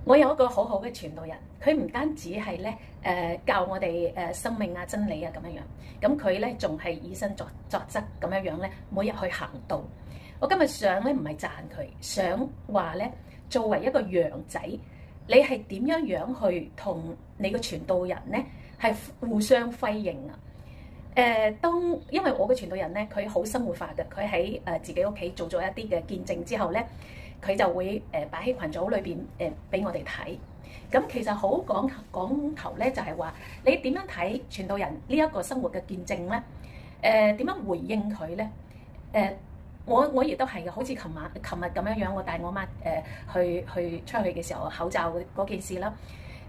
我有一個好好嘅傳道人，佢唔單止係咧教我哋生命啊真理啊咁樣樣，咁佢咧仲係以身作則咁樣樣咧，每日去行道。我今日想咧唔係讚佢，想話咧作為一個羊仔，你係點樣樣去同你個傳道人咧係互相輝映啊？因為我嘅傳道人咧，佢好生活化嘅，佢喺自己屋企做咗一啲嘅見證之後咧，佢就會擺喺群組裏邊俾我哋睇。咁其實好講頭咧，就係話你點樣睇傳道人呢一個生活嘅見證咧？點樣回應佢咧？我亦都係嘅，好似琴日咁樣樣，我帶我媽去出去嘅時候，口罩嗰件事啦。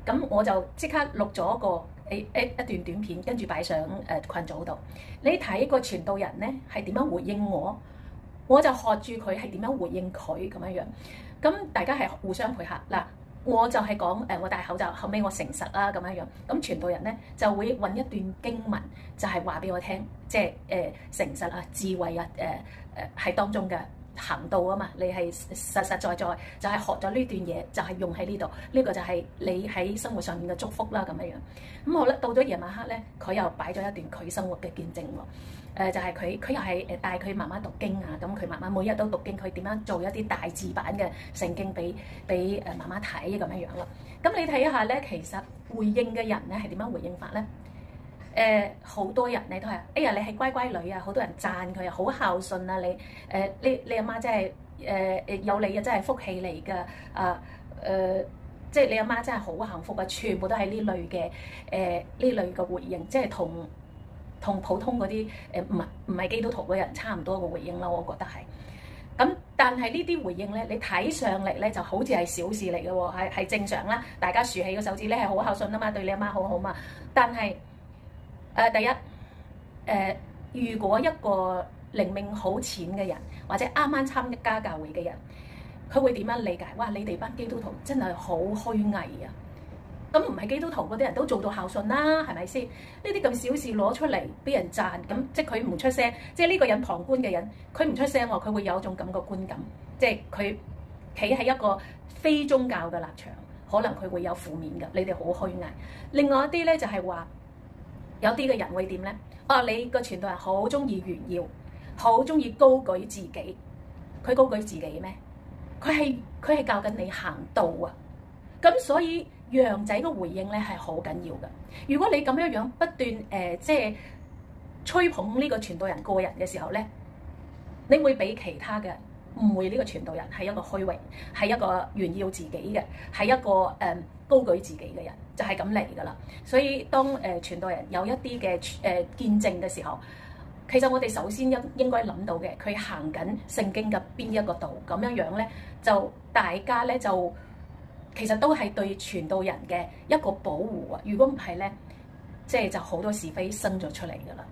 咁我就即刻錄咗一段短片，跟住擺上群組度。你睇個傳道人咧係點樣回應我，我就學住佢係點樣回應佢咁樣樣。咁大家係互相配合嗱。我就係講我戴口罩，後尾我誠實啦咁樣樣。咁傳道人咧就會揾一段經文，就係話俾我聽，即係誠實啊、智慧啊、係當中嘅行道啊嘛。你係實實在在就係學咗呢段嘢，就係用喺呢度。呢個就係你喺生活上面嘅祝福啦咁樣樣。咁好啦，到咗夜晚黑咧，佢又擺咗一段佢生活嘅見證喎。就係佢又係帶佢媽媽讀經啊，咁佢媽媽每日都讀經，佢點樣做一啲大字版嘅聖經俾媽媽睇咁樣樣啦。咁你睇下咧，其實回應嘅人咧係點樣回應法咧？好多人咧都係，哎呀你係乖乖女啊，好多人讚佢啊，好孝順啊你，你阿媽真係有你啊，真係福氣嚟㗎即係你阿媽真係好幸福啊，全部都係呢類嘅回應，即係同普通嗰啲唔係基督徒嘅人差唔多嘅回應啦，我覺得係。咁但係呢啲回應咧，你睇上嚟咧就好似係小事嚟嘅喎，係正常啦。大家豎起個手指咧係好孝順啊嘛，對你阿媽好好嘛。但係第一如果一個靈命好淺嘅人，或者啱啱參加教會嘅人，佢會點樣理解？哇！你哋班基督徒真係好虛偽啊！咁唔係基督徒嗰啲人都做到孝順啦，係咪先？呢啲咁小事攞出嚟俾人讚，咁即係佢唔出聲，即係呢個人旁觀嘅人，佢唔出聲喎，佢會有一種咁嘅觀感，即係佢企喺一個非宗教嘅立場，可能佢會有負面嘅。你哋好虛偽。另外一啲咧就係話，有啲嘅人會點咧？你個傳道人好中意炫耀，好中意高舉自己。佢高舉自己咩？佢係教緊你行道啊！咁所以羊仔嘅回應咧係好緊要嘅。如果你咁樣不斷即係吹捧呢個傳道人個人嘅時候咧，你會俾其他嘅誤會呢個傳道人係一個虛榮，係一個炫耀自己嘅，係一個高舉自己嘅人，就係咁嚟㗎啦。所以當傳道人有一啲嘅見證嘅時候，其實我哋首先應該諗到嘅，佢行緊聖經嘅邊一個道，咁樣咧就大家咧就其實都係對傳道人嘅一個保護啊！如果唔係咧，即係就好多是非生咗出嚟㗎啦。